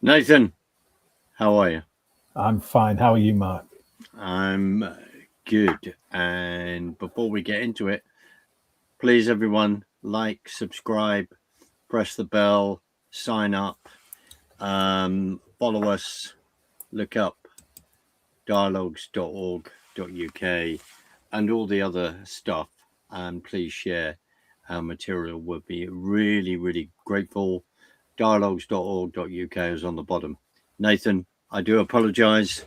Nathan, how are you? I'm fine. How are you, Mark? I'm good. And before we get into it, please, everyone, like, subscribe, press the bell, sign up, follow us, look up dialogues.org.uk and all the other stuff. And please share our material. We'll be really, really grateful. Dialogues.org.uk is on the bottom. Nathan, I do apologize.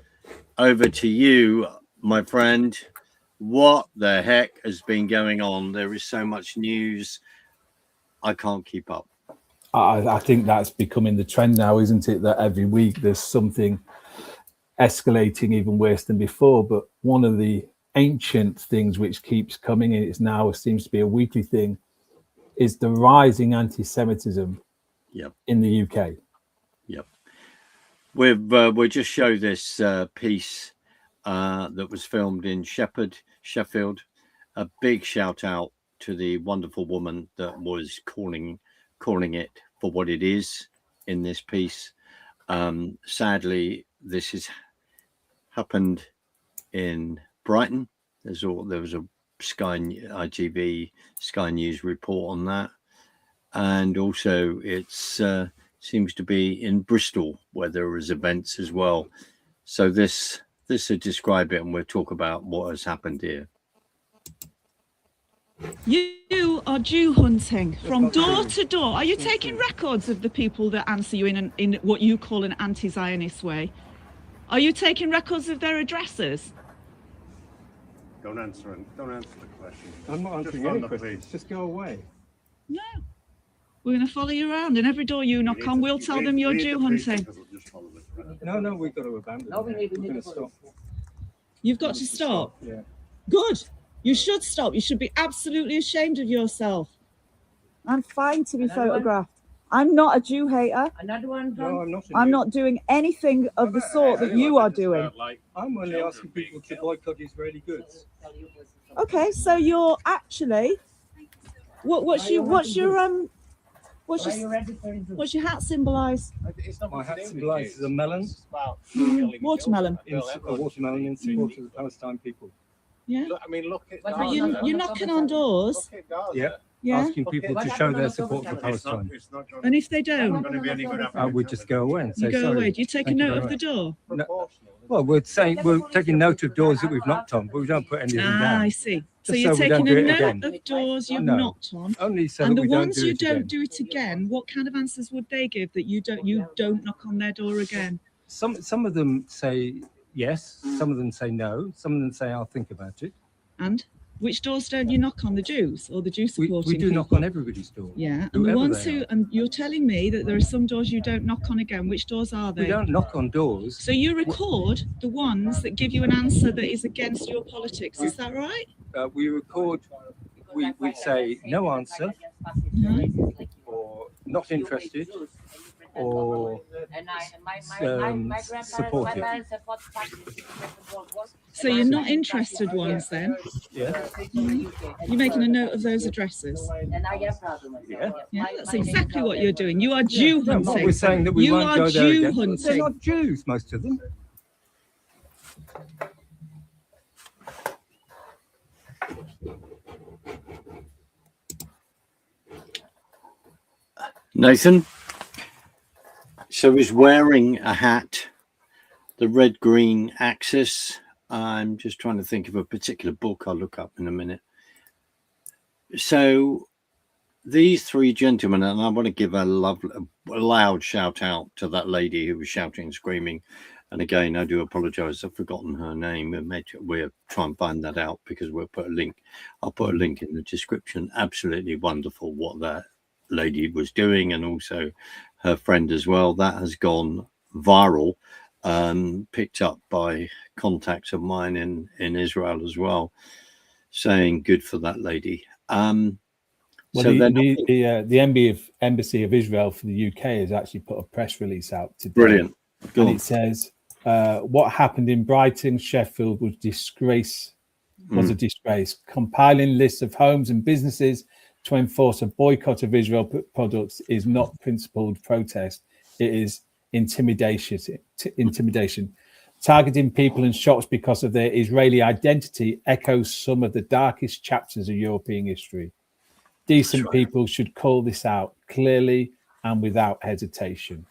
Over to you, my friend. What the heck has been going on? There is so much news. I can't keep up. I think that's becoming the trend now, isn't it? That every week there's something escalating even worse than before. But one of the ancient things which keeps coming, and it's now seems to be a weekly thing, is the rising anti-Semitism in the UK. Yep. We'll just show this piece that was filmed in Sheffield. A big shout out to the wonderful woman that was calling it for what it is in this piece. Sadly, this has happened in Brighton. There was a ITV Sky News report on that, and also it's seems to be in Bristol where there is events as well. So this will describe it, and we'll talk about what has happened here. You are Jew hunting from door to door. Are you taking records of the people that answer you in what you call an anti-Zionist way? Are you taking records of their addresses? Don't answer the question. I'm not answering any questions. Just go away. No. We're going to follow you around, and every door you knock on, we'll tell them you're Jew hunting. No, we've got to abandon it. We're going to stop. You've got to stop? Yeah. Good. You should stop. You should be absolutely ashamed of yourself. I'm fine to be photographed. I'm not a Jew hater. Another one. No, I'm not. I'm not doing anything of the sort that you are doing. I'm only asking people to boycott Israeli goods. Okay, so you're actually what's your hat symbolise? My hat symbolises a melon. Watermelon. A watermelon in support of the Palestine people. Yeah. I mean, look at But you're knocking on doors. Yeah. Yeah. Asking people to show their support for Palestine. And if they don't, We just go away and say you go sorry. away. Do you take a note of the door? No. Well, we're taking note of doors that we've knocked on, but we don't put anything down. I see. So Just you're so we don't taking do a it note again. of doors you've No. knocked on. Only so And that the we don't ones do you it don't again. do it again, what kind of answers would they give that you don't knock on their door again? Some of them say yes, some of them say no, some of them say I'll think about it. And which doors don't you knock on? The Jews or the Jew supporting We do people? knock on everybody's door. Yeah, and the whoever ones they who, are. and you're telling me that there are some doors you don't knock on again. Which doors are they? We don't knock on doors. So you record the ones that give you an answer that is against your politics. Is that right? We record. We say no answer, or not interested, or supportive. So you're not interested ones then? Yeah. You're making a note of those addresses? Yeah. Yeah, that's exactly what you're doing. You are Jew No, hunting. we're saying that we You won't are go there Jew again. hunting. They're not Jews, most of them. Nathan, so he's wearing a hat, the red-green axis. I'm just trying to think of a particular book I'll look up in a minute. So these three gentlemen, and I want to give a loud shout out to that lady who was shouting and screaming. And again, I do apologize. I've forgotten her name. We'll try and find that out because we'll put a link. I'll put a link in the description. Absolutely wonderful what that lady was doing, and also her friend as well. That has gone viral, picked up by contacts of mine in Israel as well, saying good for that lady. Well, So the Embassy of Israel for the UK has actually put a press release out today. Brilliant. Go And on. it says, what happened in Brighton, Sheffield was disgrace was a disgrace. Compiling lists of homes and businesses to enforce a boycott of Israel products is not principled protest. It is intimidation. Targeting people and shops because of their Israeli identity echoes some of the darkest chapters of European history. Decent people should call this out clearly and without hesitation.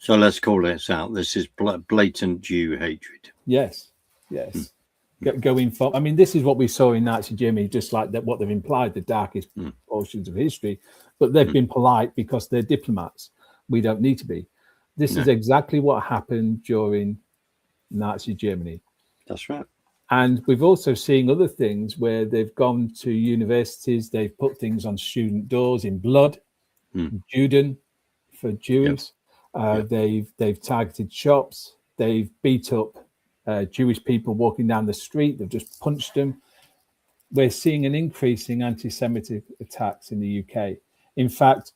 So let's call this out. This is blatant Jew hatred. Yes. Going for, I mean, this is what we saw in Nazi Germany, just like that, what they've implied, the darkest portions of history. But they've been polite because they're diplomats. We don't need to be. This is exactly what happened during Nazi Germany. That's right. And we've also seen other things where they've gone to universities, they've put things on student doors in blood, Juden for Jews. They've targeted shops, they've beat up Jewish people walking down the street, they've just punched them. We're seeing an increase in anti-Semitic attacks in the UK. In fact,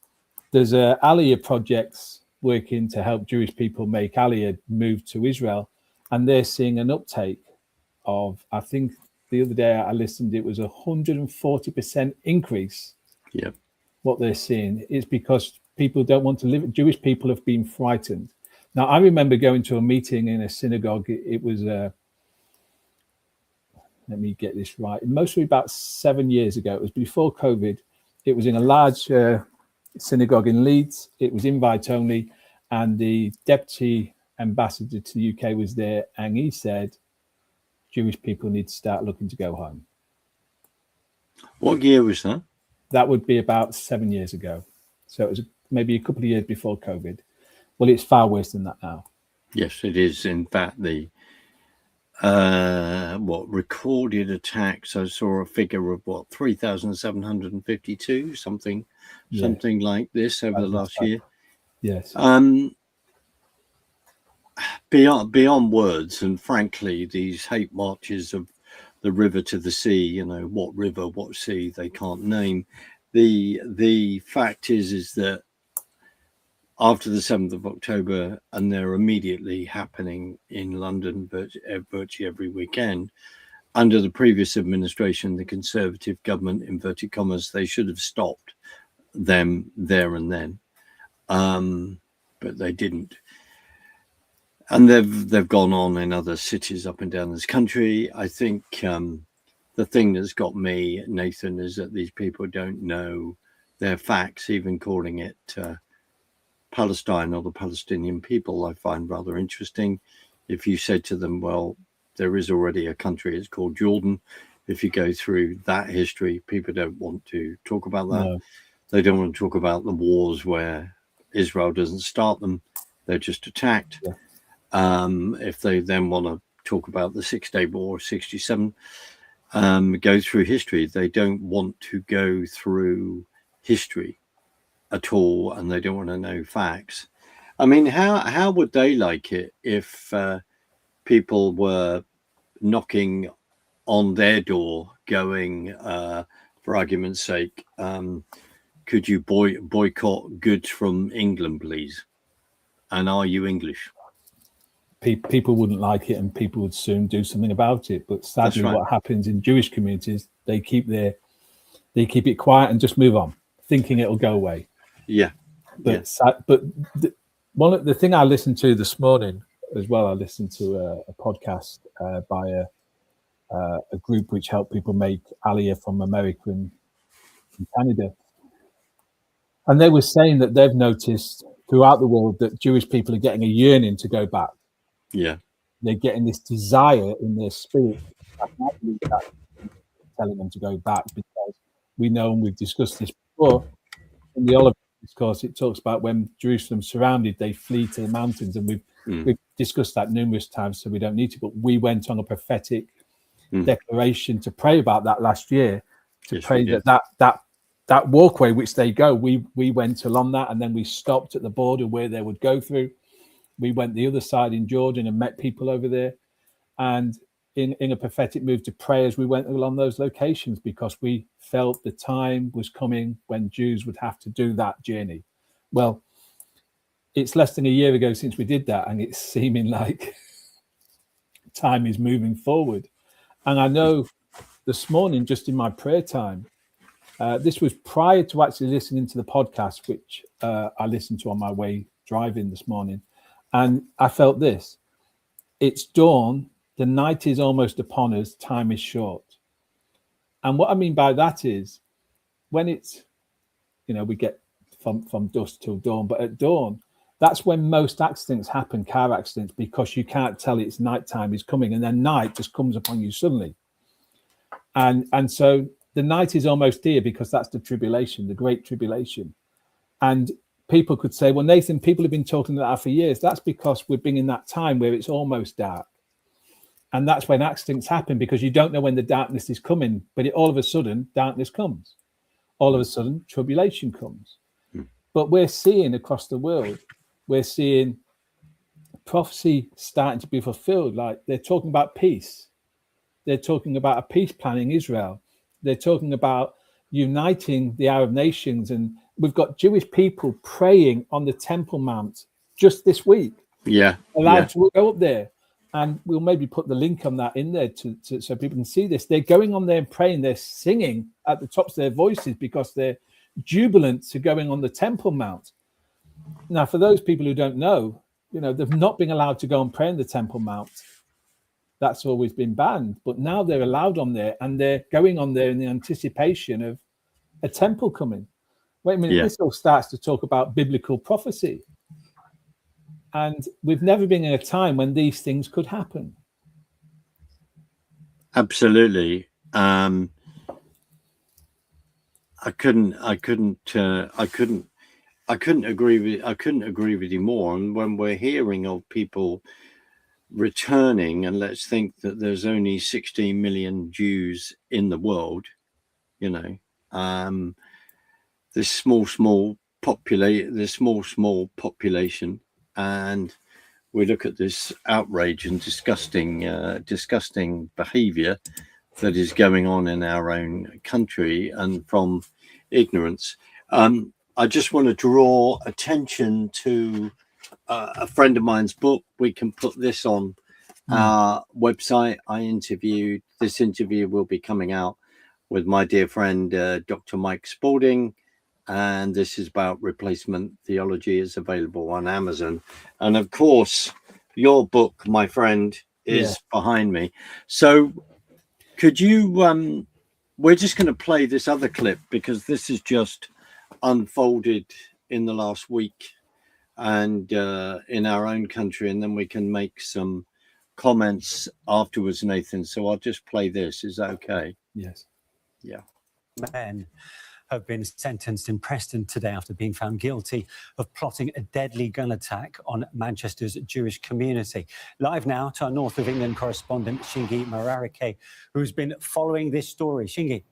there's Aliyah projects working to help Jewish people make Aliyah move to Israel, and they're seeing an uptake of, I think the other day I listened, it was 140% increase. Yeah. What they're seeing is because people don't want to live. Jewish people have been frightened. Now, I remember going to a meeting in a synagogue. It was, let me get this right, mostly about 7 years ago. It was before COVID. It was in a large synagogue in Leeds. It was invite only. And the deputy ambassador to the UK was there. And he said, Jewish people need to start looking to go home. What year was that? That would be about 7 years ago. So it was maybe a couple of years before COVID. Well, it's far worse than that now. Yes, it is. In fact, the recorded attacks, I saw a figure of 3,752, something like this over the last year. Yes. Beyond words, and frankly, these hate marches of the river to the sea, what river, what sea, they can't name. The fact is that after the 7th of October, and they're immediately happening in London virtually every weekend, under the previous administration, the Conservative government, inverted commas, they should have stopped them there and then, but they didn't. And they've gone on in other cities up and down this country. I think the thing that's got me, Nathan, is that these people don't know their facts. Even calling it Palestine or the Palestinian people, I find rather interesting. If you said to them, well, there is already a country, it's called Jordan. If you go through that history, people don't want to talk about that. No. They don't want to talk about the wars where Israel doesn't start them. They're just attacked. Yeah. If they then want to talk about the 6-Day War, 67, go through history. They don't want to go through history at all, and they don't want to know facts. I mean, how would they like it if people were knocking on their door going, for argument's sake, could you boycott goods from England, please? And are you English? People wouldn't like it, and people would soon do something about it. But sadly, what happens in Jewish communities, they keep it quiet and just move on, thinking it'll go away. Yeah. But one of the thing I listened to this morning as well, I listened to a podcast by a group which help people make Aliyah from America and Canada, and they were saying that they've noticed throughout the world that Jewish people are getting a yearning to go back. Yeah, they're getting this desire in their spirit. I can't believe that telling them to go back, because we know, and we've discussed this before in the Olivet Discourse, it talks about when Jerusalem's surrounded, they flee to the mountains, and we've discussed that numerous times, so we don't need to. But we went on a prophetic declaration to pray about that last year, to pray that walkway which they go. We went along that, and then we stopped at the border where they would go through. We went the other side in Jordan and met people over there, and in a prophetic move to pray as we went along those locations, because we felt the time was coming when Jews would have to do that journey. Well, it's less than a year ago since we did that, and it's seeming like time is moving forward. And I know this morning, just in my prayer time, this was prior to actually listening to the podcast, which I listened to on my way driving this morning. And I felt this: it's dawn, the night is almost upon us, time is short. And what I mean by that is when it's, we get from dusk till dawn, but at dawn, that's when most accidents happen, car accidents, because you can't tell it's nighttime is coming, and then night just comes upon you suddenly. And so the night is almost here because that's the tribulation, the great tribulation. And people could say, well, Nathan, people have been talking about that for years. That's because we're being in that time where it's almost dark. And that's when accidents happen, because you don't know when the darkness is coming, but all of a sudden, darkness comes. All of a sudden, tribulation comes. But we're seeing across the world, we're seeing prophecy starting to be fulfilled. Like they're talking about peace. They're talking about a peace plan in Israel. They're talking about uniting the Arab nations. And we've got Jewish people praying on the Temple Mount just this week. Yeah. Allowed to go up there. And we'll maybe put the link on that in there so people can see this. They're going on there and praying. They're singing at the tops of their voices because they're jubilant to going on the Temple Mount. Now, for those people who don't know, they've not been allowed to go and pray on the Temple Mount. That's always been banned. But now they're allowed on there, and they're going on there in the anticipation of a temple coming. Wait a minute, This all starts to talk about biblical prophecy. And we've never been in a time when these things could happen. Absolutely. I couldn't agree with you more. And when we're hearing of people returning, and let's think that there's only 16 million Jews in the world, this small population, and we look at this outrage and disgusting behavior that is going on in our own country, and from ignorance. I just want to draw attention to a friend of mine's book. We can put this on our website. This interview will be coming out with my dear friend, Dr. Mike Spalding. And this is about replacement theology. Is available on Amazon. And of course, your book, my friend, is behind me. So could you, we're just going to play this other clip because this is just unfolded in the last week and in our own country. And then we can make some comments afterwards, Nathan. So I'll just play this. Is that okay? Yes. Yeah. Men have been sentenced in Preston today after being found guilty of plotting a deadly gun attack on Manchester's Jewish community. Live now to our North of England correspondent, Shingi Mararike, who's been following this story. Shingi.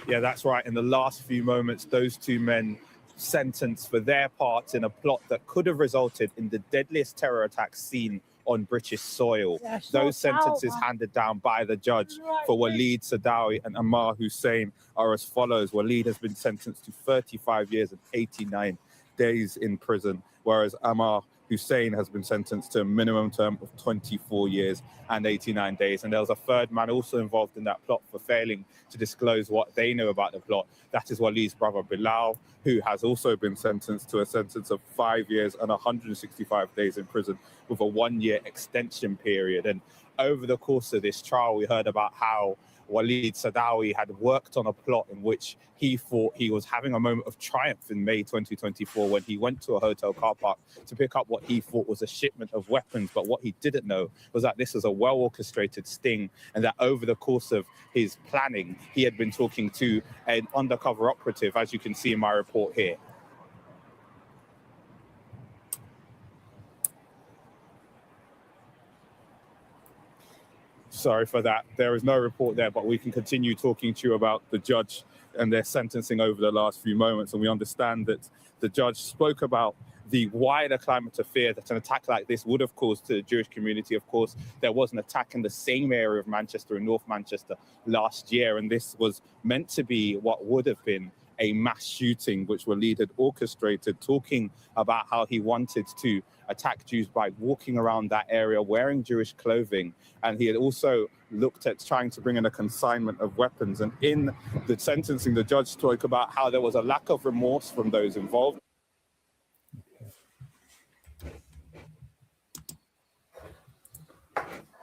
Yeah, that's right. In the last few moments, those two men sentenced for their parts in a plot that could have resulted in the deadliest terror attack seen on British soil. Those sentences handed down by the judge for Waleed Sadawi and Ammar Hussein are as follows. Waleed has been sentenced to 35 years and 89 days in prison, whereas Ammar Hussein has been sentenced to a minimum term of 24 years and 89 days. And there was a third man also involved in that plot for failing to disclose what they know about the plot. That is Waleed's brother Bilal, who has also been sentenced to a sentence of 5 years and 165 days in prison with a 1-year extension period. And over the course of this trial, we heard about how Waleed Sadawi had worked on a plot in which he thought he was having a moment of triumph in May 2024 when he went to a hotel car park to pick up what he thought was a shipment of weapons. But what he didn't know was that this was a well-orchestrated sting, and that over the course of his planning, he had been talking to an undercover operative, as you can see in my report here. Sorry for that. There is no report there, but we can continue talking to you about the judge and their sentencing over the last few moments. And we understand that the judge spoke about the wider climate of fear that an attack like this would have caused to the Jewish community. Of course, there was an attack in the same area of Manchester, in North Manchester, last year. And this was meant to be what would have been a mass shooting, which Walid had orchestrated, talking about how he wanted to attack Jews by walking around that area wearing Jewish clothing. And he had also looked at trying to bring in a consignment of weapons. And in the sentencing, the judge spoke about how there was a lack of remorse from those involved.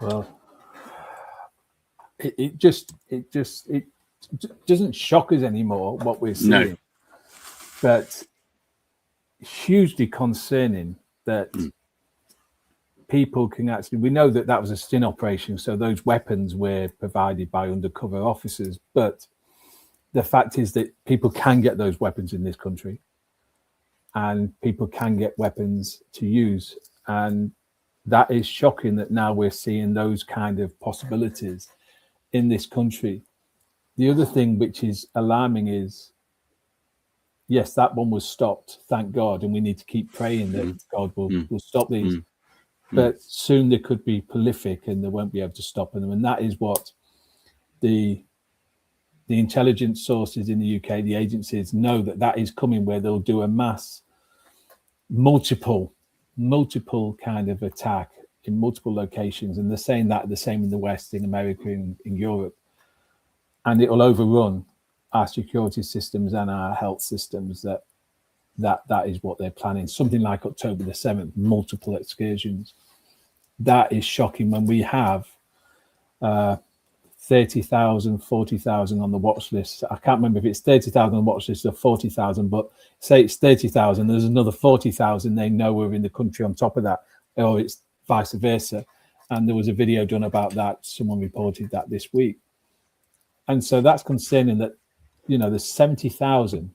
Well, it just doesn't shock us anymore what we're seeing, No. but hugely concerning that people can actually. We know that that was a sting operation, so those weapons were provided by undercover officers. But the fact is that people can get those weapons in this country, and people can get weapons to use, and that is shocking that now we're seeing those kind of possibilities in this country. The other thing which is alarming is, yes, that one was stopped, thank God, and we need to keep praying that God will stop these. But soon they could be prolific and they won't be able to stop them. And that is what the intelligence sources in the UK, the agencies, know that is coming, where they'll do a mass multiple kind of attack in multiple locations. And they're saying that the same in the West, in America, in Europe. And it will overrun our security systems and our health systems. That is what they're planning. Something like October the 7th, multiple excursions. That is shocking when we have 30,000, 40,000 on the watch list. I can't remember if it's 30,000 on the watch list or 40,000, but say it's 30,000, there's another 40,000 they know are in the country on top of that, or it's vice versa. And there was a video done about that. Someone reported that this week. And so that's concerning that, there's 70,000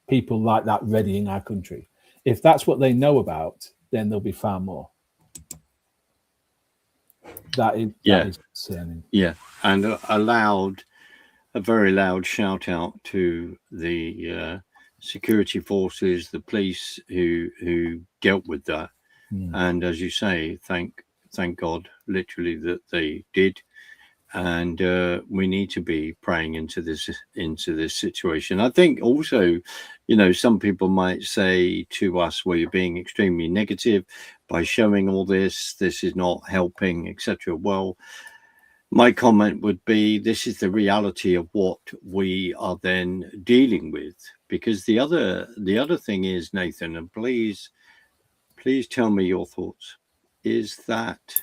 people like that ready in our country. If that's what they know about, then there'll be far more. That is concerning. Yeah, and a very loud shout out to the security forces, the police who dealt with that. And as you say, thank God, literally, that they did. And we need to be praying into this situation. I think also, some people might say to us, well, you're being extremely negative by showing all this. This is not helping, etc. Well, my comment would be, this is the reality of what we are then dealing with. Because the other thing is, Nathan, and please tell me your thoughts, is that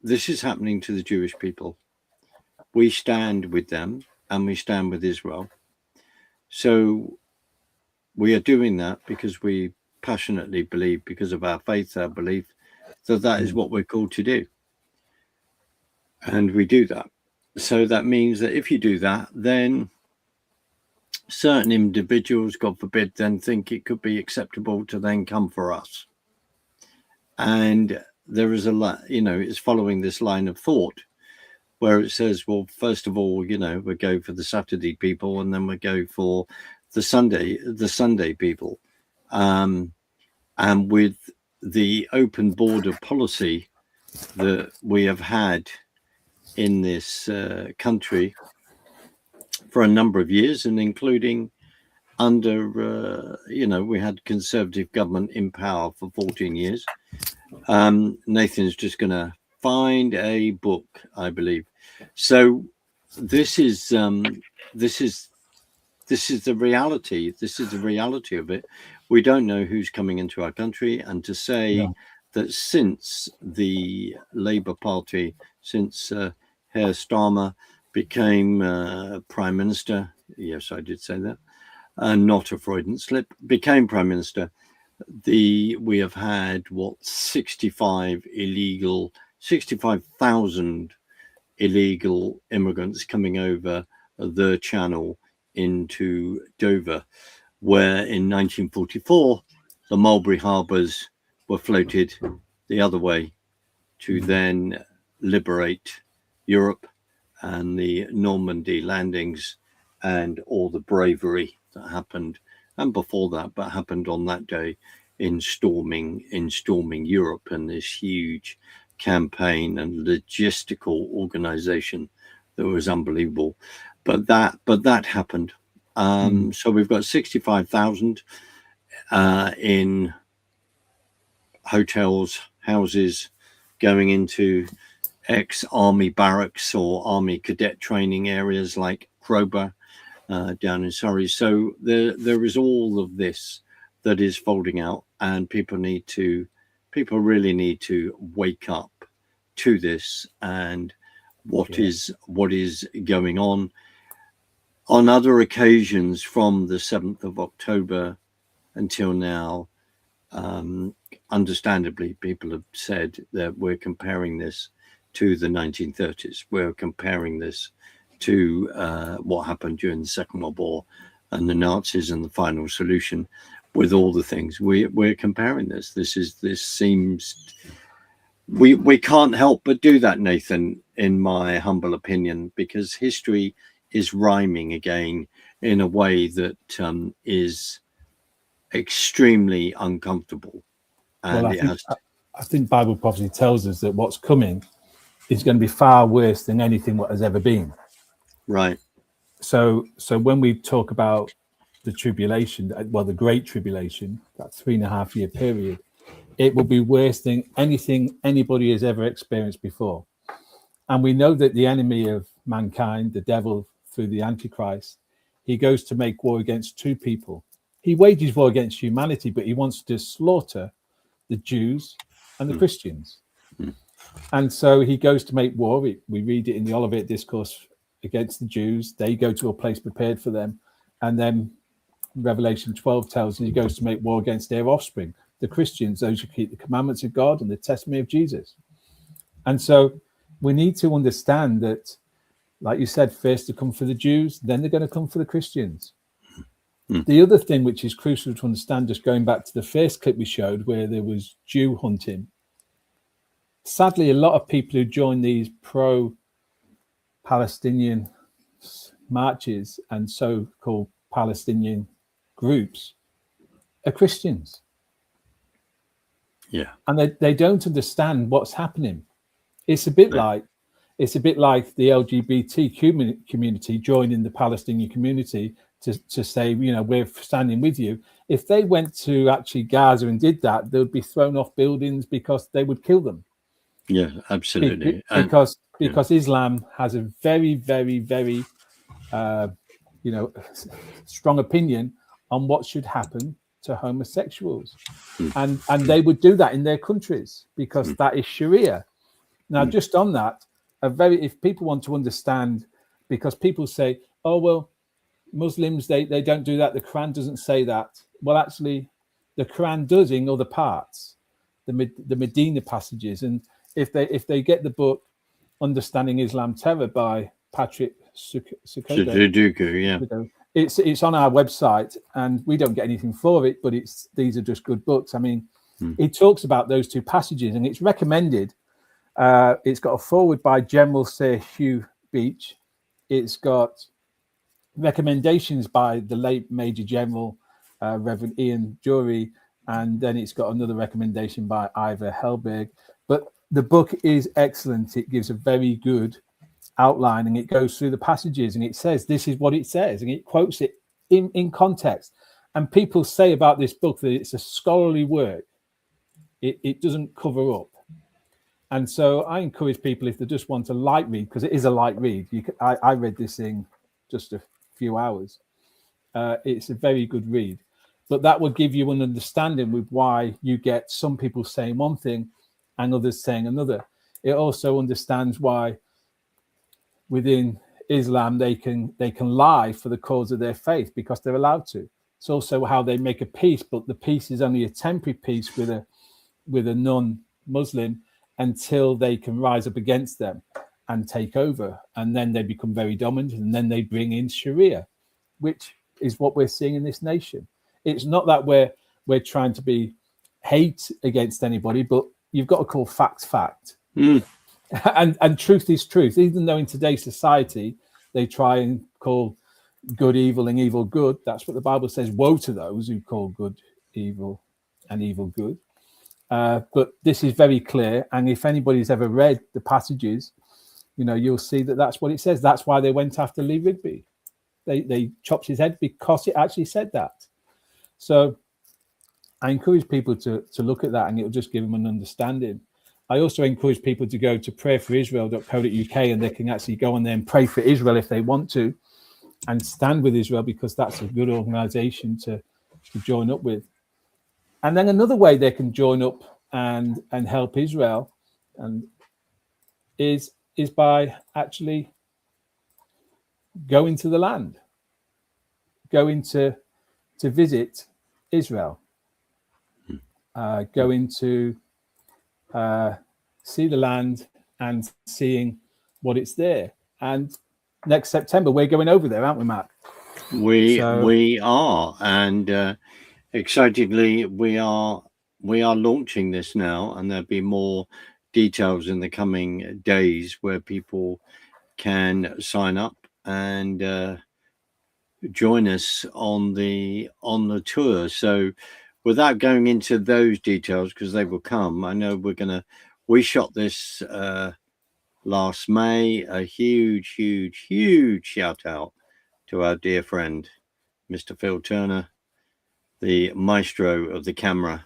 this is happening to the Jewish people. We stand with them and we stand with Israel. So we are doing that because we passionately believe, because of our faith, our belief, that is what we're called to do. And we do that. So that means that if you do that, then certain individuals, God forbid, then think it could be acceptable to then come for us. And there is a lot, it's following this line of thought where it says, well, first of all, we go for the Saturday people, and then we go for the Sunday people. And with the open border policy that we have had in this country for a number of years, and including under, we had Conservative government in power for 14 years. Nathan's just going to find a book, I believe. So this is the reality. This is the reality of it. We don't know who's coming into our country, and to say that since the Labour Party, since Herr Starmer became Prime Minister, yes, I did say that, not a Freudian slip, became Prime Minister, we have had 65,000 illegal immigrants coming over the channel into Dover, where in 1944 the Mulberry Harbours were floated the other way to then liberate Europe, and the Normandy landings and all the bravery that happened, and before that, but happened on that day in storming Europe, and this huge campaign and logistical organization that was unbelievable. but that happened. So we've got 65,000 in hotels, houses, going into ex-army barracks or army cadet training areas like Crowbar down in Surrey. So there is all of this that is folding out, and people really need to wake up to this and what is going on. On other occasions from the 7th of October until now, understandably, people have said that we're comparing this to the 1930s. We're comparing this to what happened during the Second World War and the Nazis and the final solution, with all the things. We're comparing this. This seems, we can't help but do that, Nathan, in my humble opinion, because history is rhyming again in a way that is extremely uncomfortable. And I think Bible prophecy tells us that what's coming is going to be far worse than anything what has ever been. Right. So when we talk about the tribulation, well, the Great Tribulation, that 3.5 year period, it will be worse than anything anybody has ever experienced before. And we know that the enemy of mankind, the devil, through the Antichrist, he goes to make war against two people. He wages war against humanity, but he wants to slaughter the Jews and the Christians. And so he goes to make war. We read it in the Olivet Discourse against the Jews. They go to a place prepared for them. And then Revelation 12 tells us he goes to make war against their offspring, the Christians, those who keep the commandments of God and the testimony of Jesus. And so we need to understand that, like you said, first to come for the Jews, then they're going to come for the Christians. The other thing which is crucial to understand, just going back to the first clip we showed where there was Jew hunting, sadly, a lot of people who join these pro-Palestinian marches and so-called Palestinian groups are Christians. Yeah. And they don't understand what's happening. It's a bit like the LGBT community joining the Palestinian community to say, you know, we're standing with you. If they went to actually Gaza and did that, they would be thrown off buildings because they would kill them. Yeah, absolutely. Because Islam has a very, very, very, strong opinion on what should happen to homosexuals, and they would do that in their countries because that is Sharia. Now, just on that, if people want to understand, because people say, oh well, Muslims they don't do that. The Quran doesn't say that. Well, actually, the Quran does in other parts, the Medina passages, and if they get the book Understanding Islam Terror by Patrick Sukodo, it's on our website, and we don't get anything for it, but these are just good books. I mean, he talks about those two passages, and it's recommended. It's got a foreword by General Sir Hugh Beach. It's got recommendations by the late Major General Reverend Ian Jury, and then it's got another recommendation by Ivor Helberg. But the book is excellent. It gives a very good outline, and it goes through the passages, and it says this is what it says, and it quotes it in context. And people say about this book that it's a scholarly work. It doesn't cover up. And so I encourage people, if they just want a light read, because it is a light read. I read this in just a few hours. It's a very good read. But that will give you an understanding with why you get some people saying one thing and others saying another. It also understands why within Islam they can lie for the cause of their faith because they're allowed to. It's also how they make a peace, but the peace is only a temporary peace with a non-Muslim until they can rise up against them and take over, and then they become very dominant, and then they bring in Sharia, which is what we're seeing in this nation. It's not that we're trying to be hate against anybody, but you've got to call facts fact. And truth is truth, even though in today's society they try and call good evil and evil good. That's what the Bible says. Woe to those who call good evil and evil good. But this is very clear, and if anybody's ever read the passages, you'll see that that's what it says. That's why they went after Lee Rigby. They chopped his head because it actually said that. So I encourage people to look at that, and it'll just give them an understanding. I also encourage people to go to prayforisrael.co.uk, and they can actually go on there and pray for Israel if they want to, and stand with Israel, because that's a good organization to join up with. And then another way they can join up and help Israel and is by actually going to the land, going to visit Israel, going to see the land and seeing what it's there. And next September we're going over there, aren't we, Matt? We are, and excitedly we are launching this now, and there'll be more details in the coming days where people can sign up and join us on the tour. So without going into those details, because they will come, I know we shot this last May. A huge shout out to our dear friend Mr. Phil Turner, the maestro of the camera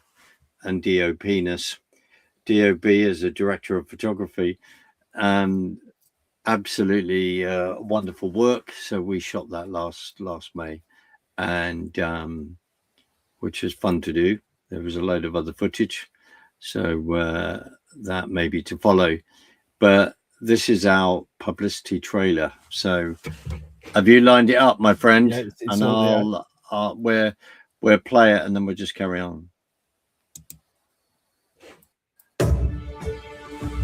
and DOP-ness. DOP is a director of photography, and absolutely wonderful work. So we shot that last May, and which was fun to do. There was a load of other footage, so that may be to follow. But this is our publicity trailer. So have you lined it up, my friend? Yeah, it's and we'll play it, and then we'll just carry on.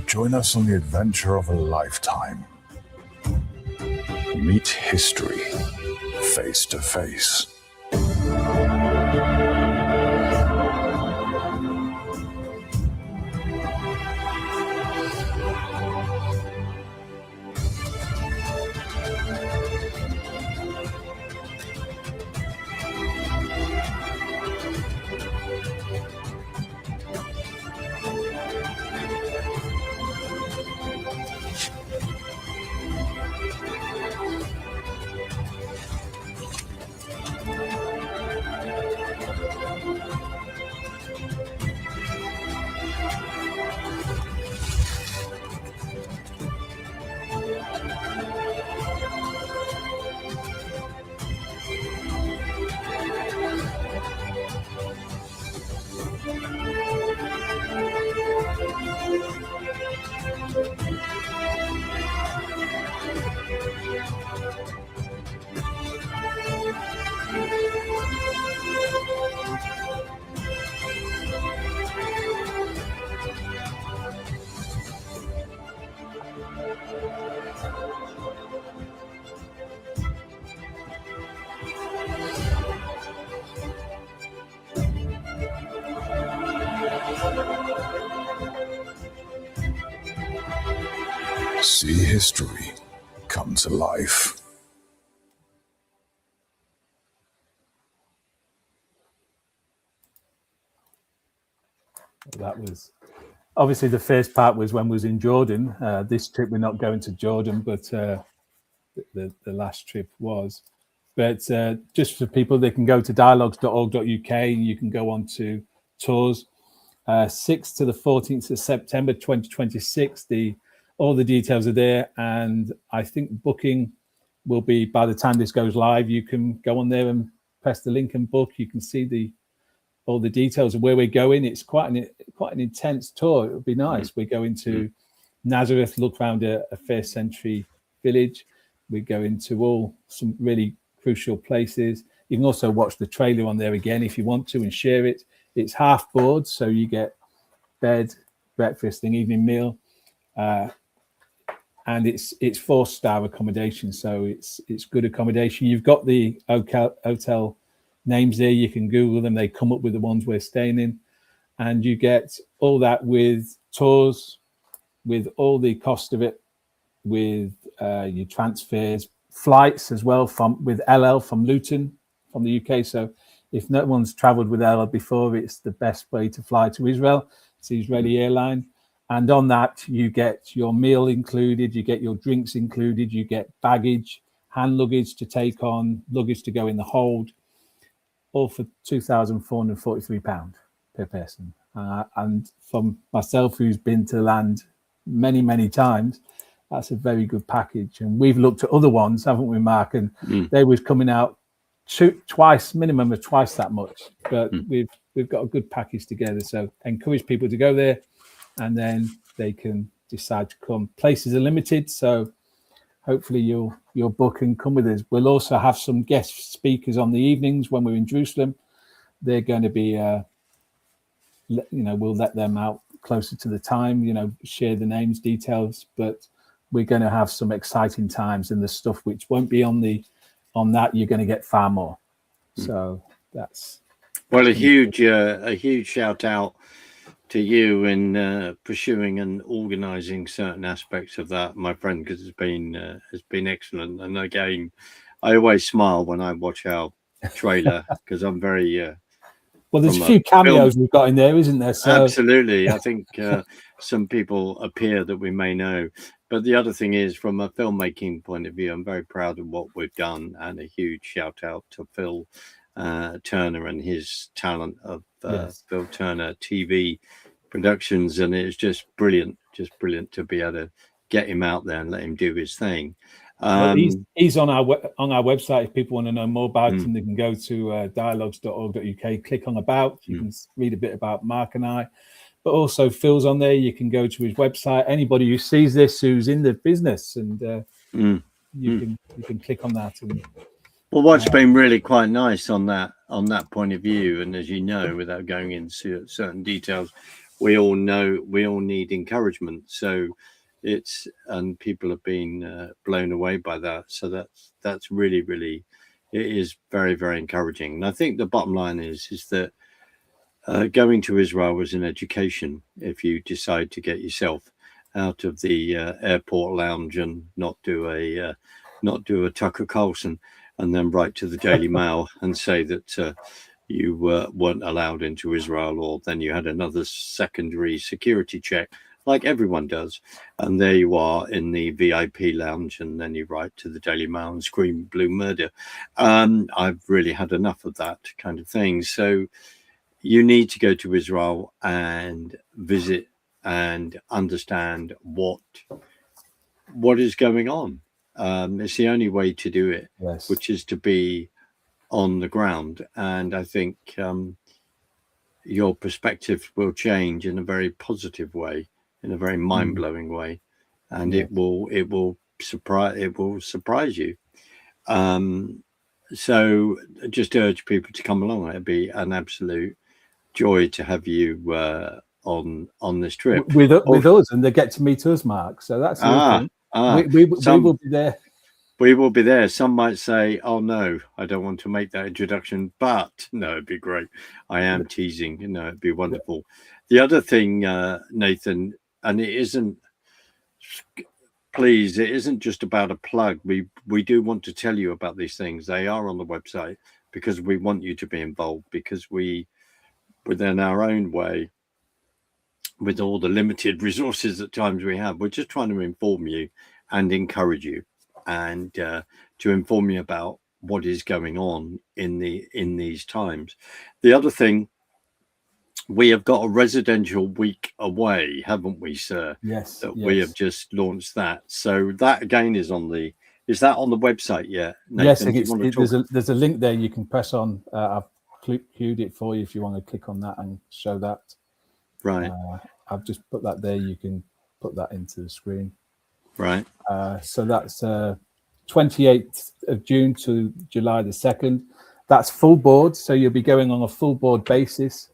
Join us on the adventure of a lifetime. Meet history face to face. See history come to life. That was obviously the first part was when we was in Jordan. This trip we're not going to Jordan, but the last trip was. But just for people, they can go to dialogues.org.uk and you can go on to tours. 6th to the 14th of September 2026. All the details are there, and I think booking will be, by the time this goes live, you can go on there and press the link and book. You can see all the details of where we're going. It's quite an intense tour. It would be nice. We're going to Nazareth, look around a first century village. We're going to some really crucial places. You can also watch the trailer on there again if you want to and share it. It's half board, so you get bed, breakfast, and evening meal, and it's 4-star accommodation, so it's good accommodation. You've got the hotel names there. You can Google them; they come up with the ones we're staying in, and you get all that with tours, with all the cost of it, with your transfers, flights as well with LL from Luton, from the UK. So if no one's traveled with LL before, it's the best way to fly to Israel. It's the Israeli airline. And on that, you get your meal included, you get your drinks included, you get baggage, hand luggage to take on, luggage to go in the hold, all for £2,443 per person. And from myself, who's been to land many, many times, that's a very good package. And we've looked at other ones, haven't we, Mark? And they was coming out twice, minimum of twice that much. But we've got a good package together. So encourage people to go there, and then they can decide to come. Places are limited, so hopefully you'll book and come with us. We'll also have some guest speakers on the evenings when we're in Jerusalem. They're going to be, we'll let them out closer to the time, share the names, details, but we're going to have some exciting times, and the stuff which won't be on that, you're going to get far more. So that's... Well, a huge shout out to you in pursuing and organising certain aspects of that, my friend, because it's been excellent. And again, I always smile when I watch our trailer because I'm very well, there's a few cameos we've got in there, isn't there? So... Absolutely. I think some people appear that we may know. But the other thing is, from a filmmaking point of view, I'm very proud of what we've done, and a huge shout out to Phil Turner and his talent of Phil Turner TV Productions. And it's just brilliant to be able to get him out there and let him do his thing. Well, he's on our website. If people want to know more about him, they can go to dialogues.org.uk, click on about. You can read a bit about Mark and I, but also Phil's on there. You can go to his website. Anybody who sees this who's in the business, and you can click on that. And, well, what's been really quite nice on that point of view, and as you know, without going into certain details, we all need encouragement. So and people have been blown away by that. So that's really, really, it is very, very encouraging. And I think the bottom line is that going to Israel was an education. If you decide to get yourself out of the airport lounge and not do a Tucker Carlson, and then write to the Daily Mail and say that you weren't allowed into Israel, or then you had another secondary security check, like everyone does, and there you are in the VIP lounge, and then you write to the Daily Mail and scream blue murder. I've really had enough of that kind of thing. So you need to go to Israel and visit and understand what is going on. It's the only way to do it, which is to be on the ground. And I think your perspective will change in a very positive way, in a very mind-blowing way, and it will surprise you. So just urge people to come along. It'd be an absolute joy to have you on this trip with us, and they get to meet us, Mark. So that's we will be there. We will be there. Some might say, "Oh no, I don't want to make that introduction," but no, it'd be great. I am teasing. It'd be wonderful. The other thing, Nathan, and it isn't just about a plug. We do want to tell you about these things. They are on the website because we want you to be involved, because we, within our own way, with all the limited resources at times we have, we're just trying to inform you and encourage you, and to inform you about what is going on in these times. The other thing, we have got a residential week away, haven't we, sir? Yes. We have just launched that. So that again is on the website yet? Nathan, yes, there's a link there you can press on. I've queued it for you if you want to click on that and show that. Right. I've just put that there. You can put that into the screen. Right. So that's 28th of June to July the 2nd. That's full board. So you'll be going on a full board basis.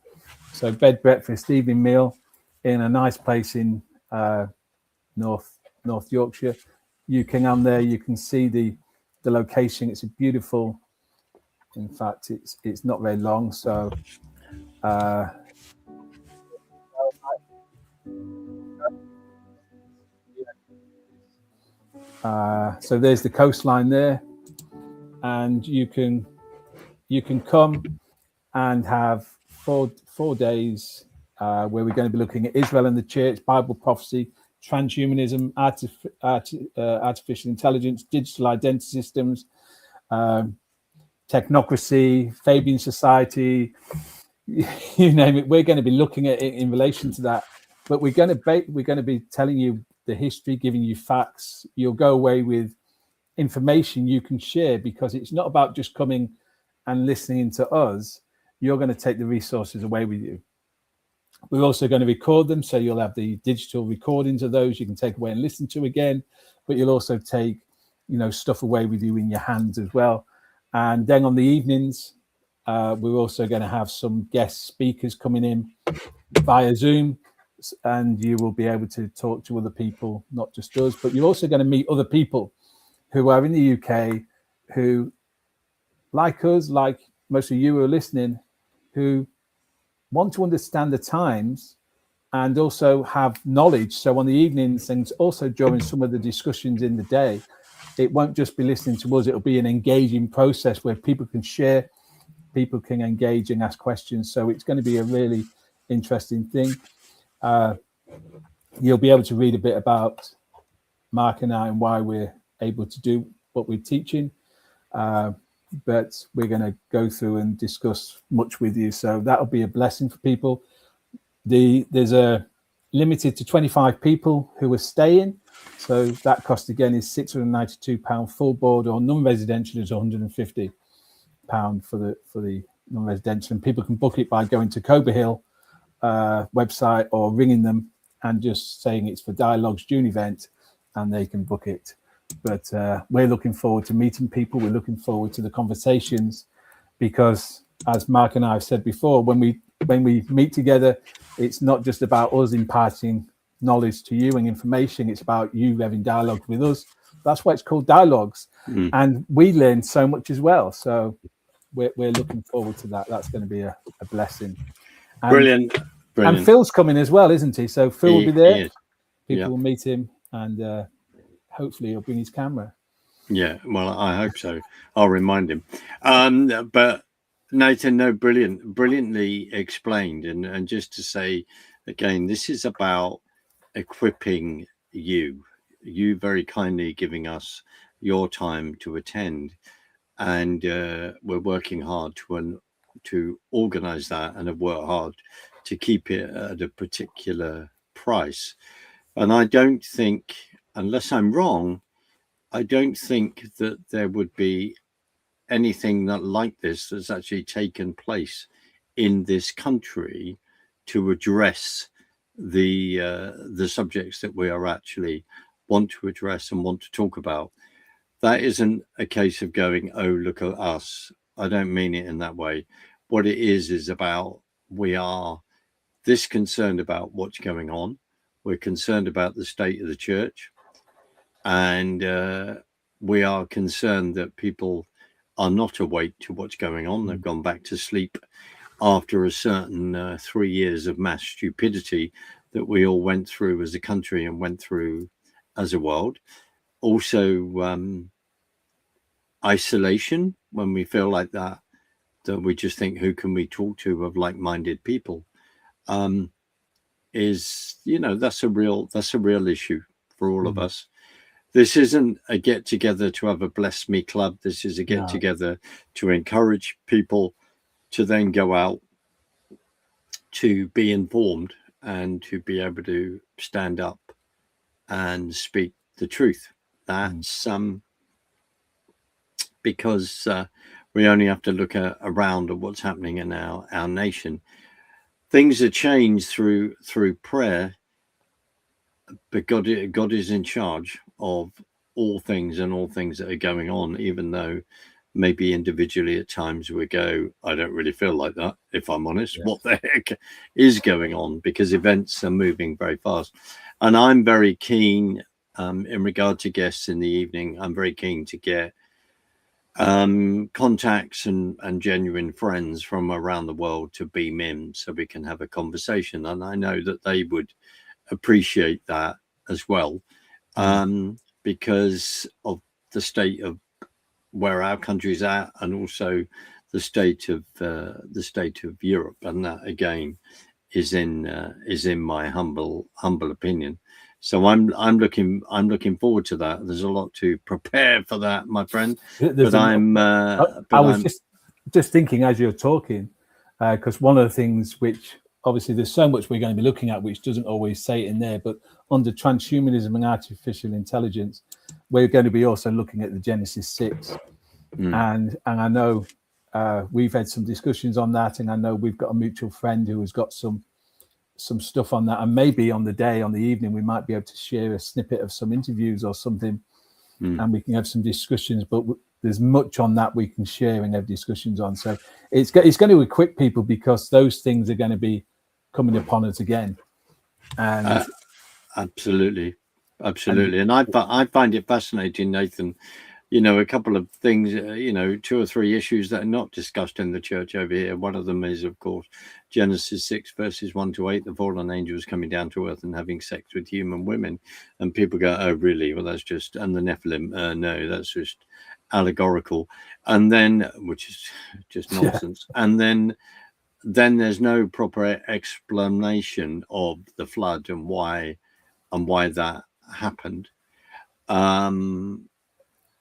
So bed, breakfast, evening meal in a nice place in North Yorkshire. You can on there. You can see the location. It's a beautiful. In fact, it's not very long. So. So there's the coastline there, and you can come and have four days where we're going to be looking at Israel and the church, Bible prophecy, transhumanism, artificial intelligence, digital identity systems, technocracy, Fabian society, you name it. We're going to be looking at it in relation to that. But we're going to be telling you the history, giving you facts. You'll go away with information you can share, because it's not about just coming and listening to us. You're going to take the resources away with you. We're also going to record them, so you'll have the digital recordings of those you can take away and listen to again, but you'll also take, stuff away with you in your hands as well. And then on the evenings, we're also going to have some guest speakers coming in via Zoom, and you will be able to talk to other people, not just us, but you're also going to meet other people who are in the UK, who, like us, like most of you who are listening, who want to understand the times and also have knowledge. So on the evenings and also during some of the discussions in the day, it won't just be listening to us, it'll be an engaging process where people can share, people can engage and ask questions. So it's going to be a really interesting thing. You'll be able to read a bit about Mark and I and why we're able to do what we're teaching. But we're going to go through and discuss much with you. So that'll be a blessing for people. There's a limited to 25 people who are staying. So that cost again is £692 full board, or non-residential is £150 for the non-residential. And people can book it by going to Cober Hill website or ringing them and just saying it's for Dialogue's June event, and they can book it. But we're looking forward to meeting people. We're looking forward to the conversations, because, as Mark and I have said before, when we meet together, it's not just about us imparting knowledge to you and information. It's about you having dialogue with us. That's why it's called Dialogues. And we learn so much as well. So we're looking forward to that. That's going to be a blessing. And, Brilliant. And Phil's coming as well, isn't he? So Phil will be there. People will meet him, and hopefully he'll bring his camera. Yeah, well, I hope so. I'll remind him. But Nathan, no, brilliantly explained. And just to say again, this is about equipping you very kindly giving us your time to attend. And we're working hard to organize that, and have worked hard to keep it at a particular price. And I don't think, unless I'm wrong, I don't think that there would be anything like this that's actually taken place in this country to address the subjects that we are actually want to address and want to talk about. That isn't a case of going, oh, look at us. I don't mean it in that way. What it is about, we are this concerned about what's going on. We're concerned about the state of the church. And we are concerned that people are not awake to what's going on. They've gone back to sleep after a certain 3 years of mass stupidity that we all went through as a country and went through as a world. Also, isolation, when we feel like that we just think, who can we talk to of like-minded people? Is, that's a real issue for all of us. This isn't a get together to have a bless me club. This is a get together to encourage people to then go out to be informed and to be able to stand up and speak the truth. That's because we only have to look around at what's happening in our nation. Things are changed through prayer, but God is in charge of all things and all things that are going on, even though maybe individually at times we go, I don't really feel like that, if I'm honest. Yes. What the heck is going on? Because events are moving very fast. And I'm very keen, in regard to guests in the evening, I'm very keen to get contacts and genuine friends from around the world to beam in so we can have a conversation. And I know that they would appreciate that as well, because of the state of where our country's at, and also the state of Europe. And that again is in my humble opinion. So I'm looking forward to that. There's a lot to prepare for that, my friend. But I was just thinking as you're talking, because one of the things which obviously there's so much we're going to be looking at which doesn't always say it in there, but under transhumanism and artificial intelligence, we're going to be also looking at the Genesis 6. And I know we've had some discussions on that, and I know we've got a mutual friend who has got some stuff on that, and maybe on the evening we might be able to share a snippet of some interviews or something, and we can have some discussions. But there's much on that we can share and have discussions on. So it's going to equip people, because those things are going to be coming upon us again. And absolutely, and I find it fascinating, Nathan. You know, a couple of things, you know, 2 or 3 issues that are not discussed in the church over here. One of them is, of course, Genesis 6 verses 1-8, the fallen angels coming down to earth and having sex with human women. And people go, oh, really? Well, that's just, and the Nephilim, no, that's just allegorical. And then, which is just nonsense. Yeah. And then there's no proper explanation of the flood and why that happened.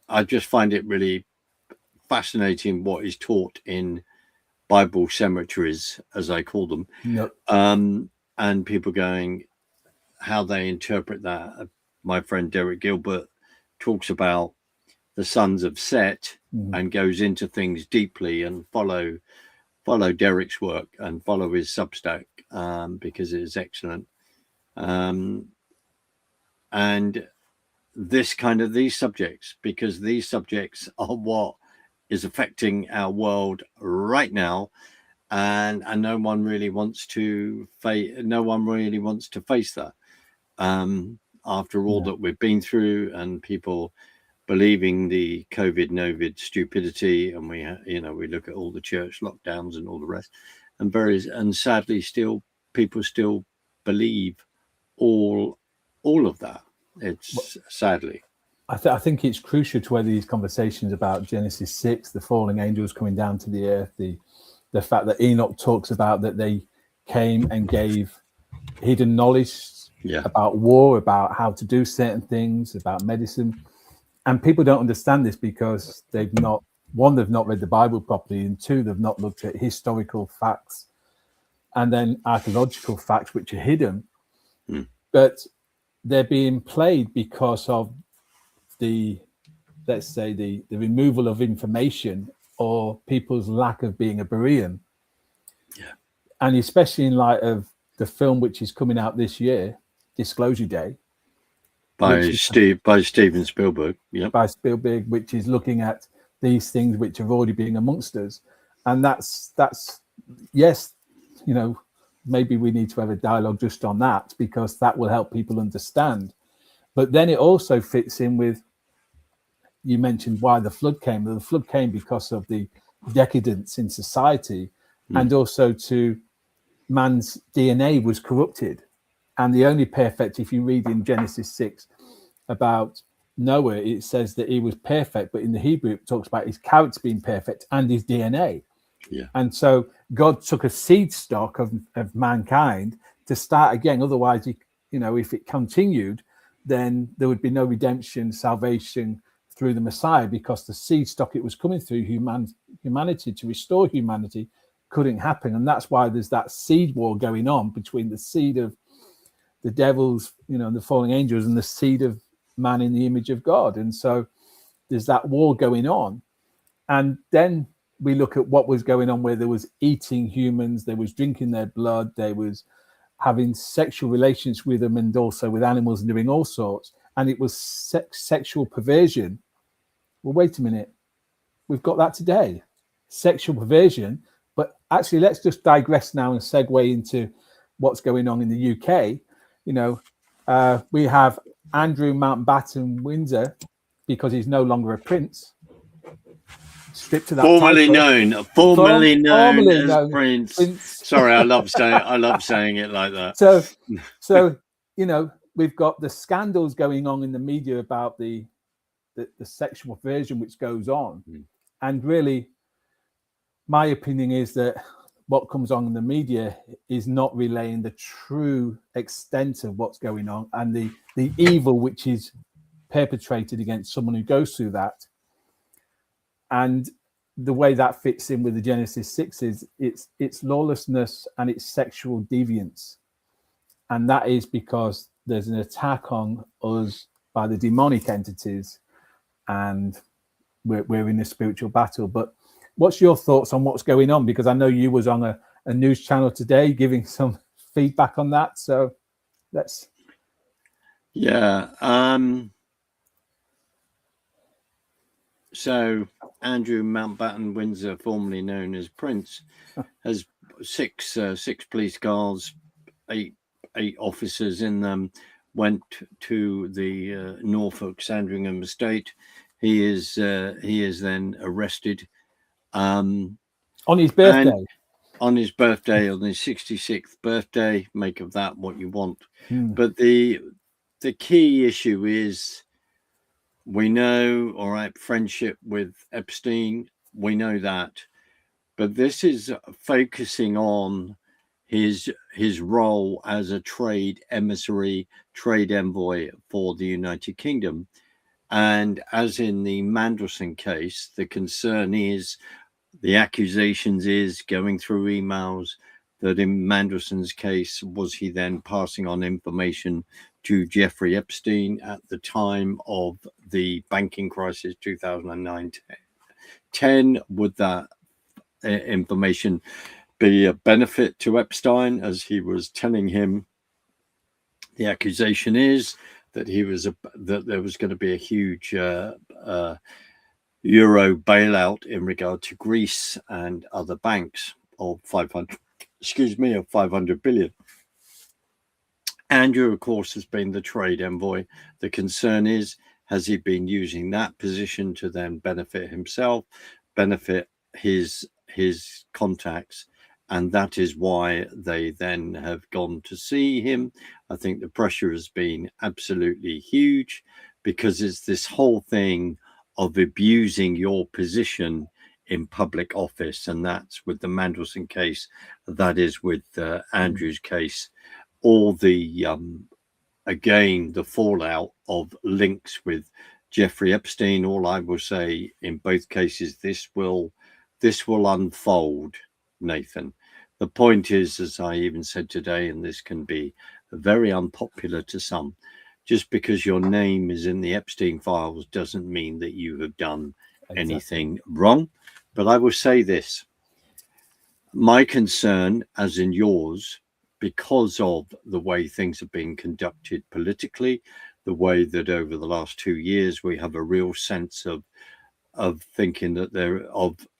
I just find it really fascinating what is taught in Bible cemeteries, as I call them. Yep. And people going, how they interpret that. My friend Derek Gilbert talks about the sons of Set and goes into things deeply, and follow Derek's work and follow his Substack, because it is excellent. And these subjects, because these subjects are what is affecting our world right now, and no one really wants to face that, after all that we've been through, and people believing the COVID stupidity, and we look at all the church lockdowns and all the rest, and sadly people still believe all of that. It's sadly. I think it's crucial to where these conversations about Genesis 6, the falling angels coming down to the earth, the fact that Enoch talks about that they came and gave hidden knowledge about war, about how to do certain things, about medicine. And people don't understand this because they've not read the Bible properly, and 2, they've not looked at historical facts and then archaeological facts which are hidden. But they're being played because of the removal of information, or people's lack of being a Berean. Yeah. And especially in light of the film which is coming out this year, Disclosure Day, by Steven Spielberg. Yeah. By Spielberg, which is looking at these things which have already been amongst us. And that's yes, you know, maybe we need to have a dialogue just on that, because that will help people understand. But then it also fits in with, you mentioned why the flood came. The flood came because of the decadence in society, and also to man's DNA was corrupted. And the only perfect, if you read in Genesis 6 about Noah, it says that he was perfect, but in the Hebrew it talks about his character being perfect and his DNA. Yeah. And so God took a seed stock of mankind to start again. Otherwise, if it continued, then there would be no redemption, salvation through the Messiah, because the seed stock it was coming through humanity to restore humanity couldn't happen. And that's why there's that seed war going on between the seed of the devils, and the falling angels, and the seed of man in the image of God. And so there's that war going on. And then we look at what was going on, where there was eating humans, there was drinking their blood, there was having sexual relations with them, and also with animals, and doing all sorts. And it was sexual perversion. Well, wait a minute. We've got that today. Sexual perversion. But actually, let's just digress now and segue into what's going on in the UK. We have Andrew Mountbatten Windsor, because he's no longer a prince, stripped to that formerly title. known as Prince. Sorry, I love saying it like that. So we've got the scandals going on in the media about the sexual perversion which goes on, and really, my opinion is that what comes on in the media is not relaying the true extent of what's going on and the evil which is perpetrated against someone who goes through that. And the way that fits in with the Genesis 6 is it's lawlessness and it's sexual deviance. And that is because there's an attack on us by the demonic entities, and we're in a spiritual battle. But what's your thoughts on what's going on? Because I know you was on a news channel today giving some feedback on that. So let's... Yeah. So Andrew Mountbatten Windsor, formerly known as Prince, has six police cars, eight officers in them, went to the Norfolk Sandringham estate. He is then arrested on his birthday. On his birthday, on his 66th birthday. Make of that what you want. But the key issue is, we know, all right, friendship with Epstein, we know that, but this is focusing on his role as a trade emissary, trade envoy for the United Kingdom. And as in the Mandelson case, the concern is, the accusations is, going through emails, that in Mandelson's case, was he then passing on information to Jeffrey Epstein at the time of the banking crisis 2009-10? Would that information be a benefit to Epstein, as he was telling him? The accusation is that that there was going to be a huge euro bailout in regard to Greece and other banks of 500 billion. Andrew, of course, has been the trade envoy. The concern is, has he been using that position to then benefit himself, benefit his contacts? And that is why they then have gone to see him. I think the pressure has been absolutely huge, because it's this whole thing of abusing your position in public office. And that's with the Mandelson case, that is with Andrew's case. All the, again, the fallout of links with Jeffrey Epstein. All I will say in both cases, this will unfold, Nathan. The point is, as I even said today, and this can be very unpopular to some, just because your name is in the Epstein files doesn't mean that you have done anything wrong. But I will say this, my concern, as in yours, because of the way things have been conducted politically, the way that over the last 2 years we have a real sense of thinking that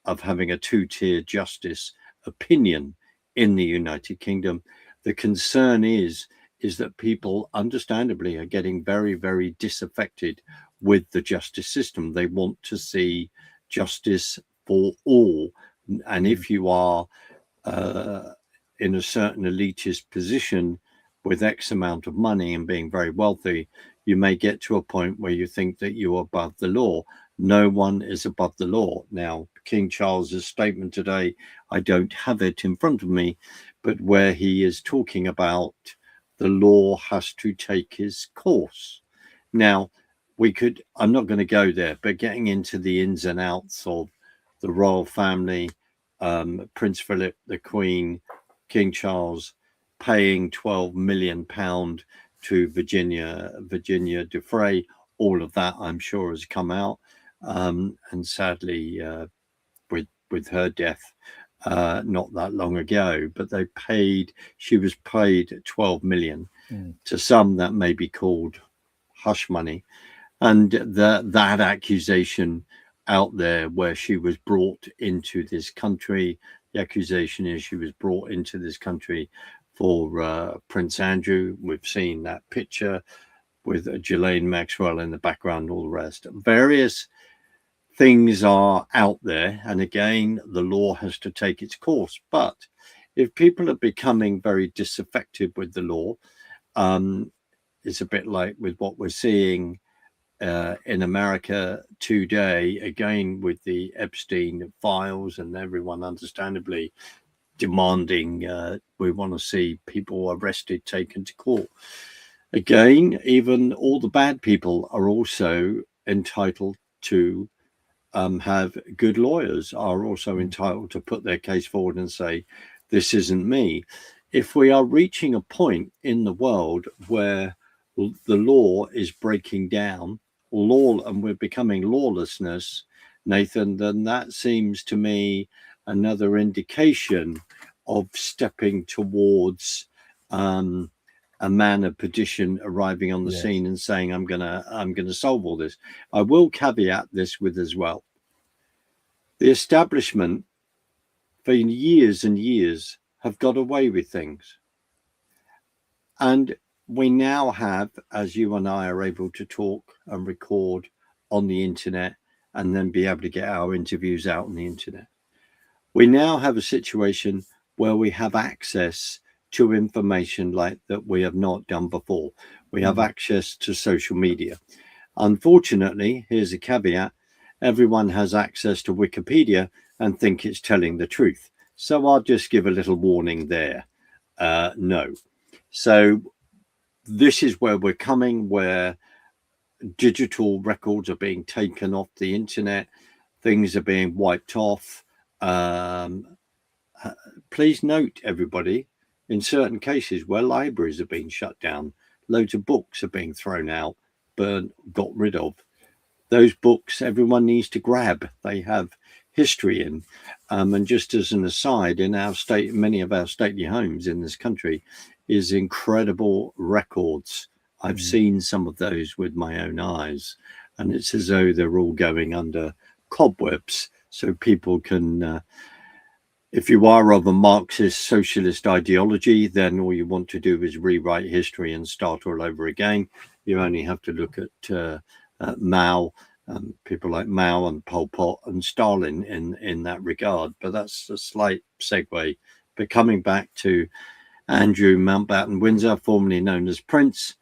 of having a two-tier justice opinion in the United Kingdom. The concern is that people understandably are getting very, very disaffected with the justice system. They want to see justice for all. And if you are in a certain elitist position with X amount of money and being very wealthy, you may get to a point where you think that you're above the law. No one is above the law. Now, King Charles's statement today, I don't have it in front of me, but where he is talking about the law has to take its course. Now, I'm not going to go there, but getting into the ins and outs of the royal family, Prince Philip, the Queen, King Charles, paying £12 million to Virginia Defray, all of that I'm sure has come out. And sadly, with her death not that long ago, but she was paid 12 million. To some that may be called hush money, and that accusation out there, where she was brought into this country, the accusation is she was brought into this country for Prince Andrew. We've seen that picture with Ghislaine Maxwell in the background, all the rest. Various things are out there, and again, the law has to take its course. But if people are becoming very disaffected with the law, it's a bit like with what we're seeing in America today, again with the Epstein files, and everyone understandably demanding we want to see people arrested, taken to court. Again, even all the bad people are also entitled to have good lawyers, are also entitled to put their case forward and say, this isn't me. If we are reaching a point in the world where the law is breaking down, and we're becoming lawlessness, Nathan, then that seems to me another indication of stepping towards a man of petition arriving on the scene and saying, I'm gonna solve all this. I will caveat this with as well. The establishment for years and years have got away with things. And we now have, as you and I are able to talk and record on the internet and then be able to get our interviews out on the internet, we now have a situation where we have access to information like that we have not done before. We have access to social media. Unfortunately, here's a caveat, everyone has access to Wikipedia and think it's telling the truth. So I'll just give a little warning there. No. So this is where we're coming, where digital records are being taken off the internet, things are being wiped off. Please note, everybody, in certain cases where libraries are being shut down, loads of books are being thrown out, burned, got rid of. Those books everyone needs to grab. They have history in. And just as an aside, in our state, many of our stately homes in this country is incredible records. I've seen some of those with my own eyes, and it's as though they're all going under cobwebs so people can if you are of a Marxist socialist ideology, then all you want to do is rewrite history and start all over again. You only have to look at Mao, people like Mao and Pol Pot and Stalin in that regard. But that's a slight segue. But coming back to Andrew Mountbatten Windsor, formerly known as Prince,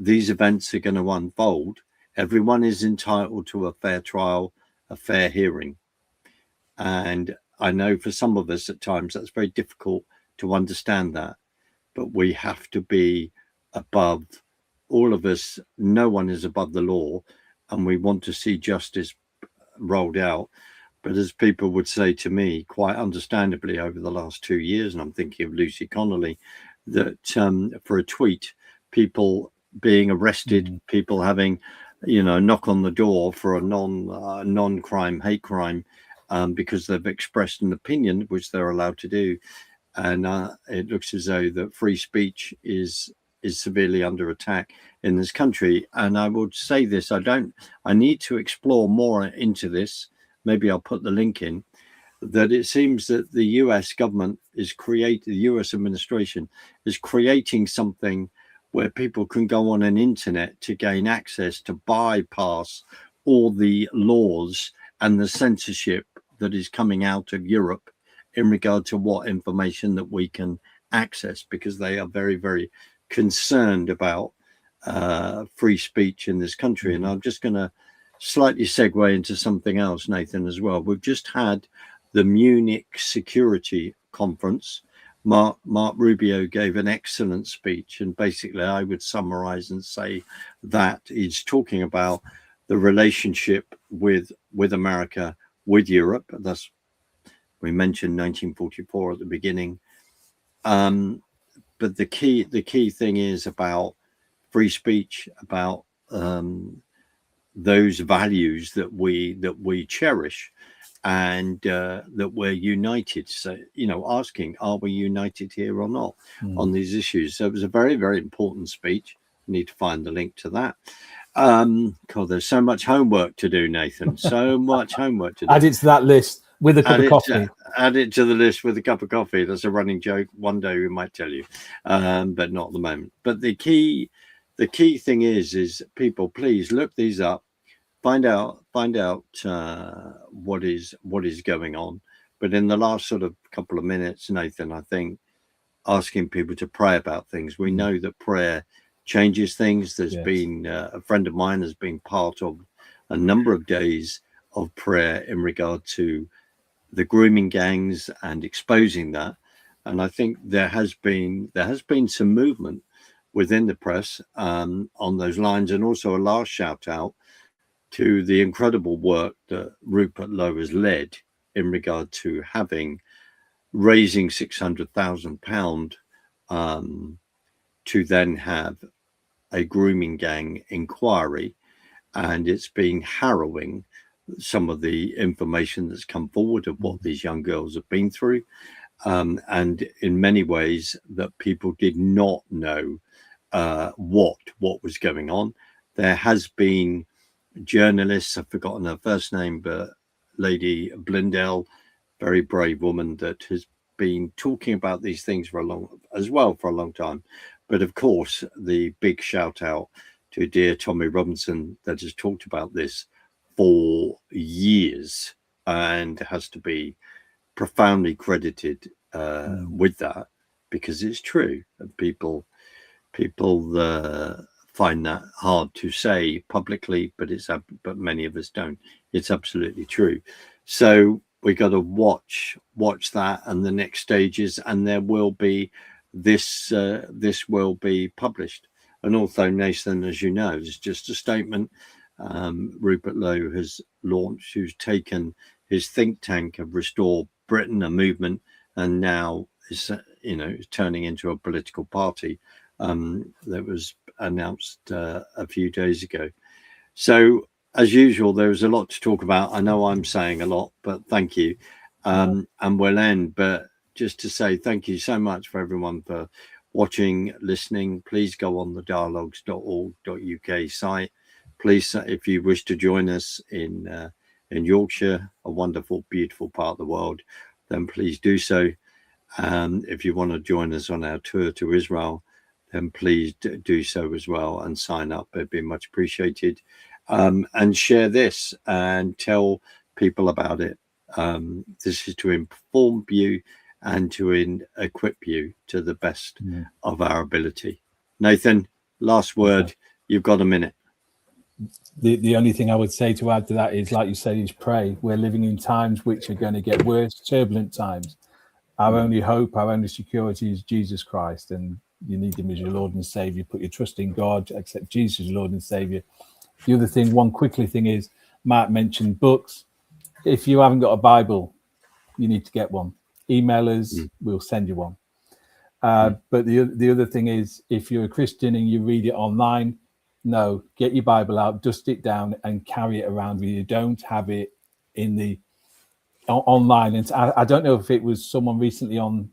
these events are going to unfold. Everyone is entitled to a fair trial, a fair hearing. And I know for some of us at times that's very difficult to understand that, but we have to be above, all of us, no one is above the law, and we want to see justice rolled out. But as people would say to me, quite understandably over the last 2 years, and I'm thinking of Lucy Connolly, that for a tweet, people being arrested, people having, knock on the door for a non-crime, hate crime, because they've expressed an opinion, which they're allowed to do. And it looks as though that free speech is severely under attack in this country. And I would say this, I need to explore more into this. Maybe I'll put the link in, that it seems that the US government the US administration is creating something where people can go on an internet to gain access, to bypass all the laws and the censorship that is coming out of Europe in regard to what information that we can access, because they are very, very concerned about free speech in this country. And I'm just going to slightly segue into something else, Nathan, as well. We've just had the Munich Security Conference. Mark Rubio gave an excellent speech, and basically I would summarize and say that he's talking about the relationship with America, with Europe. Thus, we mentioned 1944 at the beginning. But the key thing is about free speech, about those values that we cherish, and that we're united. So, asking, are we united here or not on these issues? So it was a very, very important speech. I need to find the link to that. God, there's so much homework to do, Nathan. So much homework to do. Add it to that list with a cup of coffee. Add it to the list with a cup of coffee. That's a running joke. One day we might tell you, but not at the moment. But the key thing is people, please look these up, find out what is going on. But in the last sort of couple of minutes, Nathan, I think asking people to pray about things. We know that prayer changes things. There's been a friend of mine has been part of a number of days of prayer in regard to the grooming gangs and exposing that. And I think there has been some movement within the press on those lines, and also a last shout out to the incredible work that Rupert Lowe has led in regard to raising £600,000 to then have a grooming gang inquiry. And it's been harrowing, some of the information that's come forward of what these young girls have been through. And in many ways that people did not know what was going on. There has been journalists, I've forgotten her first name, but Lady Blundell, very brave woman that has been talking about these things for a long time. But of course, the big shout out to dear Tommy Robinson that has talked about this for years and has to be profoundly credited with that, because it's true. And people find that hard to say publicly, but many of us don't. It's absolutely true. So we got to watch that and the next stages, and there will be this will be published. And although, Nathan, as you know, it's just a statement, Rupert Lowe has launched, who's taken his think tank of Restore Britain, a movement, and now is turning into a political party that was announced a few days ago. So as usual, there was a lot to talk about. I know I'm saying a lot, but thank you. And we'll end, but just to say thank you so much for everyone for watching, listening. Please go on the dialogues.org.uk site. Please, if you wish to join us in Yorkshire, a wonderful, beautiful part of the world, then please do so. If you want to join us on our tour to Israel, then please do so as well and sign up. It'd be much appreciated. And share this and tell people about it. This is to inform you and to equip you to the best of our ability. Nathan, last word. You've got a minute. The only thing I would say to add to that is, like you said, is pray. We're living in times which are going to get worse, turbulent times. Our only hope, our only security is Jesus Christ, and you need him as your Lord and Savior. Put your trust in God, accept Jesus as Lord and Savior. The other thing, one quickly thing is, Mark mentioned books. If you haven't got a Bible, you need to get one. Email us, we'll send you one. But the other thing is, if you're a Christian and you read it online, no, get your Bible out, dust it down, and carry it around with you. Don't have it in the online. And I don't know if it was someone recently on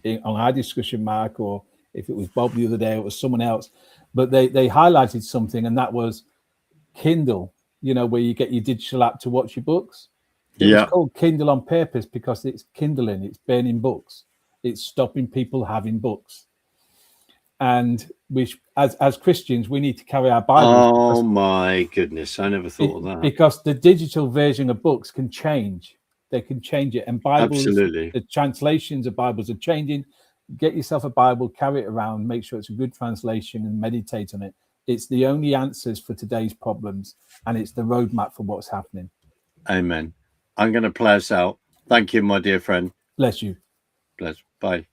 our discussion, Mark, or if it was Bob the other day, or it was someone else, but they highlighted something, and that was Kindle, where you get your digital app to watch your books. It was called Kindle on purpose because it's kindling, it's burning books, it's stopping people having books. And as Christians, we need to carry our Bibles. Oh my goodness, I never thought of that. Because the digital version of books can change. They can change it. And Bibles, absolutely, the translations of Bibles are changing. Get yourself a Bible, carry it around, make sure it's a good translation, and meditate on it. It's the only answers for today's problems, and it's the roadmap for what's happening. Amen. I'm going to play us out. Thank you, my dear friend. Bless you. Bless. Bye.